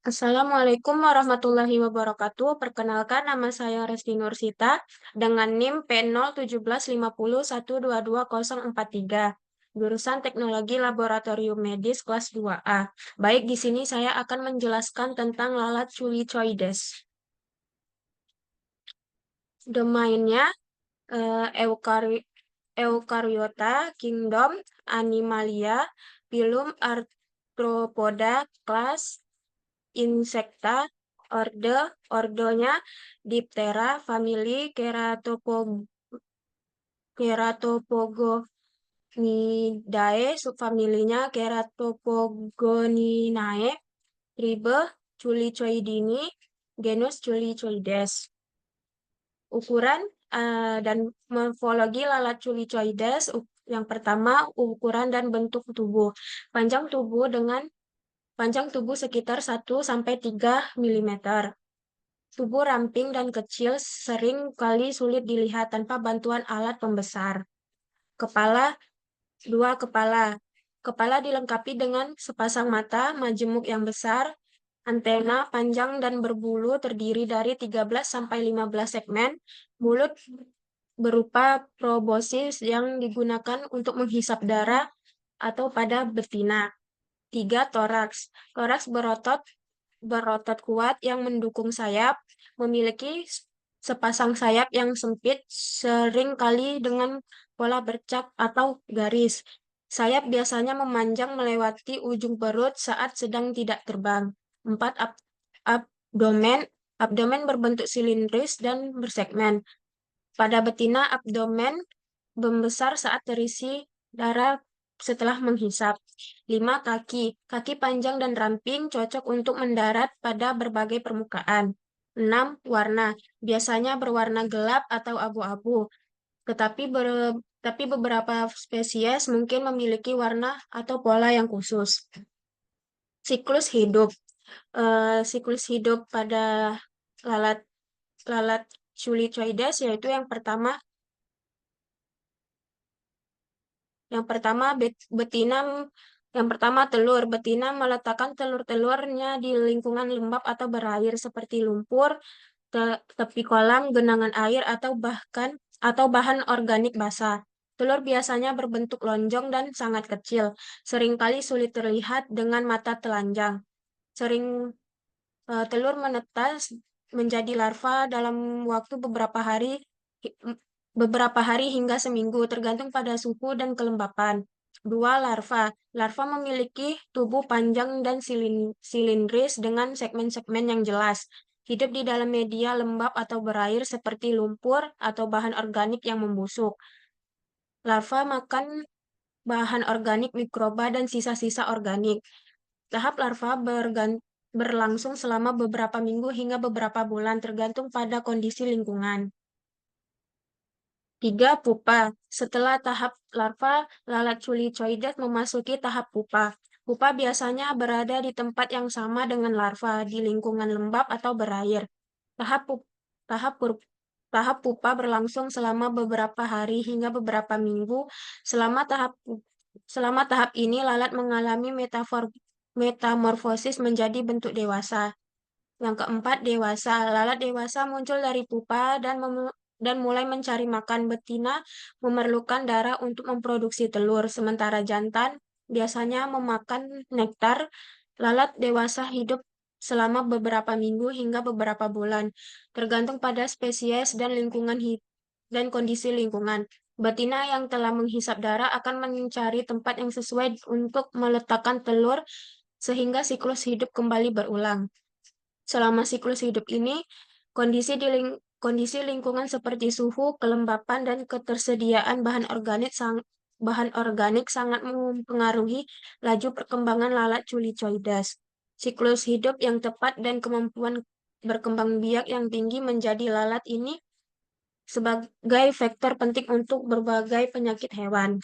Assalamualaikum warahmatullahi wabarakatuh. Perkenalkan, nama saya Resti Nursita dengan NIM P01750122043, jurusan Teknologi Laboratorium Medis kelas 2A. Baik, di sini saya akan menjelaskan tentang lalat Chulichoides. Domainnya Eukaryota, Kingdom, Animalia, Phylum Arthropoda, kelas Insecta, ordonya Diptera, famili Ceratopogonidae, subfamilinya Ceratopogoniinae, tribe Chulichoidini, genus Chulichoides. Ukuran dan morfologi lalat Chulichoides. Yang pertama, ukuran dan bentuk tubuh. Panjang tubuh sekitar 1-3 mm. Tubuh ramping dan kecil, sering kali sulit dilihat tanpa bantuan alat pembesar. Kepala, 2 kepala. Kepala dilengkapi dengan sepasang mata, majemuk yang besar, antena panjang dan berbulu terdiri dari 13-15 segmen, mulut berupa proboscis yang digunakan untuk menghisap darah atau pada betina. 3. Toraks. Toraks berotot kuat yang mendukung sayap, memiliki sepasang sayap yang sempit, sering kali dengan pola bercak atau garis. Sayap biasanya memanjang melewati ujung perut saat sedang tidak terbang. 4. Abdomen. Abdomen berbentuk silindris dan bersegmen. Pada betina, abdomen membesar saat terisi darah setelah menghisap. 5. Kaki. Kaki panjang dan ramping, cocok untuk mendarat pada berbagai permukaan. 6. Warna. Biasanya berwarna gelap atau abu-abu, tapi beberapa spesies mungkin memiliki warna atau pola yang khusus. Siklus hidup. Siklus hidup pada lalat lalat Chulichoides yaitu betina. Yang pertama, telur. Betina meletakkan telur-telurnya di lingkungan lembab atau berair seperti lumpur, tepi kolam, genangan air, atau bahan organik basah. Telur biasanya berbentuk lonjong dan sangat kecil, seringkali sulit terlihat dengan mata telanjang. Telur menetas menjadi larva dalam waktu beberapa hari hingga seminggu, tergantung pada suhu dan kelembapan. 2. Larva. Larva memiliki tubuh panjang dan silindris dengan segmen-segmen yang jelas. Hidup di dalam media lembab atau berair seperti lumpur atau bahan organik yang membusuk. Larva makan bahan organik, mikroba, dan sisa-sisa organik. Tahap larva berlangsung selama beberapa minggu hingga beberapa bulan, tergantung pada kondisi lingkungan. 3. Pupa. Setelah tahap larva, lalat Chulichoides memasuki tahap pupa. Pupa biasanya berada di tempat yang sama dengan larva, di lingkungan lembab atau berair. Tahap pu- tahap pur- Tahap pupa berlangsung selama beberapa hari hingga beberapa minggu. Selama tahap ini, lalat mengalami metamorfosis menjadi bentuk dewasa. Yang keempat, dewasa. Lalat dewasa muncul dari pupa dan mulai mencari makan. Betina memerlukan darah untuk memproduksi telur, sementara jantan biasanya memakan nektar. Lalat dewasa hidup selama beberapa minggu hingga beberapa bulan, tergantung pada spesies dan kondisi lingkungan. Betina yang telah menghisap darah akan mencari tempat yang sesuai untuk meletakkan telur sehingga siklus hidup kembali berulang. Selama siklus hidup ini, kondisi lingkungan seperti suhu, kelembapan, dan ketersediaan bahan organik sangat mempengaruhi laju perkembangan lalat Chulichoides. Siklus hidup yang tepat dan kemampuan berkembang biak yang tinggi menjadi lalat ini sebagai faktor penting untuk berbagai penyakit hewan.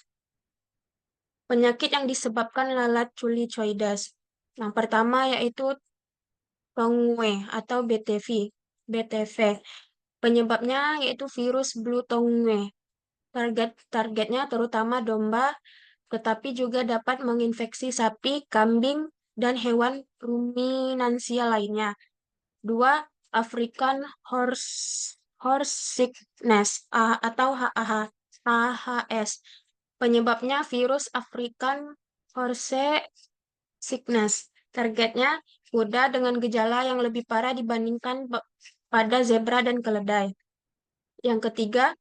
Penyakit yang disebabkan lalat Chulichoides. Yang pertama yaitu tongue atau BTV. Penyebabnya yaitu virus Blue Tongue. Targetnya terutama domba, tetapi juga dapat menginfeksi sapi, kambing, dan hewan ruminansia lainnya. 2. African Horse Sickness atau AHS. Penyebabnya virus African Horse Sickness. Targetnya kuda dengan gejala yang lebih parah dibandingkan pada zebra dan keledai. Yang ketiga,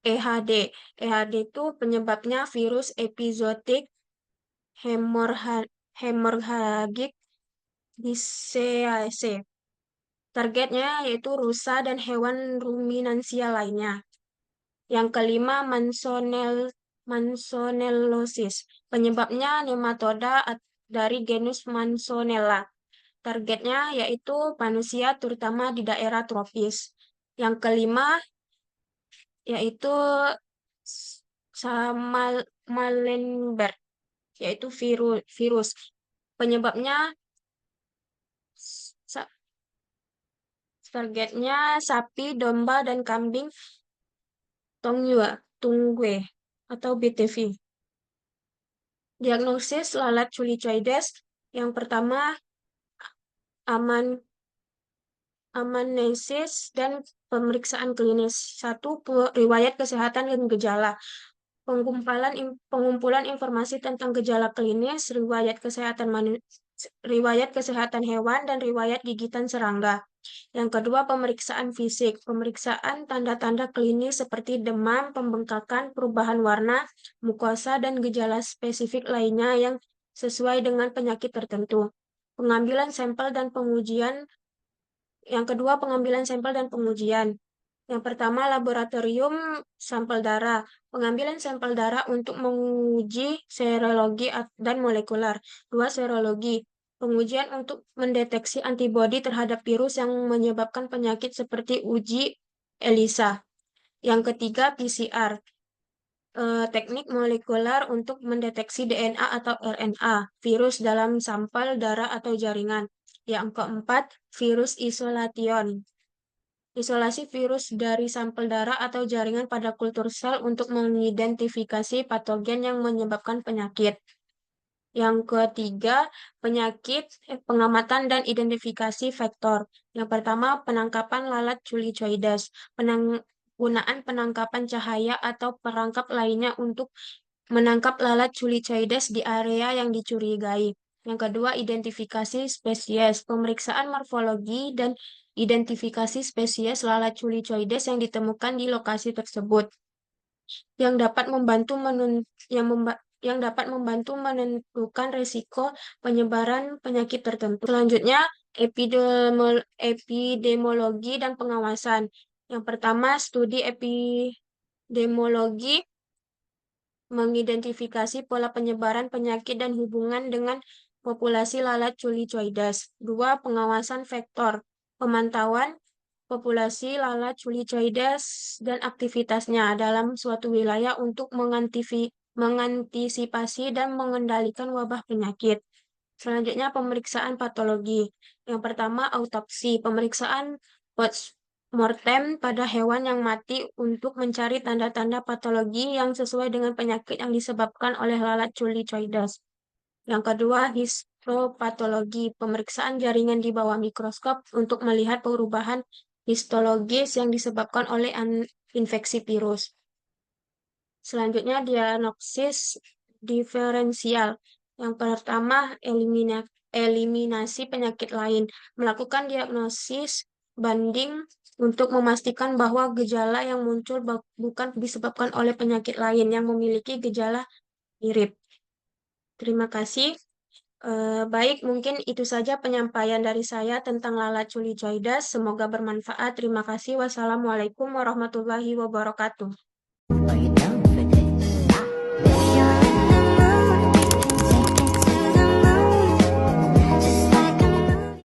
EHD. EHD itu penyebabnya virus epizootic hemorrhagic disease. Targetnya yaitu rusa dan hewan ruminansia lainnya. Yang kelima, Mansonellosis. Penyebabnya nematoda dari genus Mansonella. Targetnya yaitu manusia terutama di daerah tropis. Yang kelima yaitu Malenberg, yaitu virus. Penyebabnya targetnya sapi, domba, dan kambing Tunggue atau BTV. Diagnosis lalat culicoides yang pertama aman amnesis dan pemeriksaan klinis. 1. Riwayat kesehatan dan gejala. Pengumpulan informasi tentang gejala klinis, riwayat kesehatan hewan, dan riwayat gigitan serangga. Yang kedua, pemeriksaan fisik. Pemeriksaan tanda-tanda klinis seperti demam, pembengkakan, perubahan warna, mukosa, dan gejala spesifik lainnya yang sesuai dengan penyakit tertentu. Pengambilan sampel dan pengujian. Yang kedua, pengambilan sampel dan pengujian. Yang pertama, laboratorium sampel darah. Pengambilan sampel darah untuk menguji serologi dan molekuler. 2. Serologi. Pengujian untuk mendeteksi antibodi terhadap virus yang menyebabkan penyakit seperti uji ELISA. Yang ketiga, PCR. Teknik molekuler untuk mendeteksi DNA atau RNA, virus dalam sampel darah atau jaringan. Yang keempat, virus isolation. Isolasi virus dari sampel darah atau jaringan pada kultur sel untuk mengidentifikasi patogen yang menyebabkan penyakit. Yang ketiga, pengamatan dan identifikasi vektor. Yang pertama, penangkapan lalat culicoides. Penggunaan penangkapan cahaya atau perangkap lainnya untuk menangkap lalat culicoides di area yang dicurigai. Yang kedua, identifikasi spesies. Pemeriksaan morfologi dan identifikasi spesies lalat culicoides yang ditemukan di lokasi tersebut yang dapat membantu menentukan risiko penyebaran penyakit tertentu. Selanjutnya, epidemiologi dan pengawasan. Yang pertama, studi epidemiologi mengidentifikasi pola penyebaran penyakit dan hubungan dengan populasi lalat culicoides. 2. Pengawasan vektor. Pemantauan populasi lalat culicoides dan aktivitasnya dalam suatu wilayah untuk mengantisipasi dan mengendalikan wabah penyakit. Selanjutnya, pemeriksaan patologi. Yang pertama, autopsi. Pemeriksaan postmortem pada hewan yang mati untuk mencari tanda-tanda patologi yang sesuai dengan penyakit yang disebabkan oleh lalat culicoides. Yang kedua, histopatologi. Pemeriksaan jaringan di bawah mikroskop untuk melihat perubahan histologis yang disebabkan oleh infeksi virus. Selanjutnya, diagnosis diferensial. Yang pertama, eliminasi penyakit lain. Melakukan diagnosis banding untuk memastikan bahwa gejala yang muncul bukan disebabkan oleh penyakit lain yang memiliki gejala mirip. Terima kasih. Baik, mungkin itu saja penyampaian dari saya tentang lalat culicoides. Semoga bermanfaat. Terima kasih. Wassalamualaikum warahmatullahi wabarakatuh.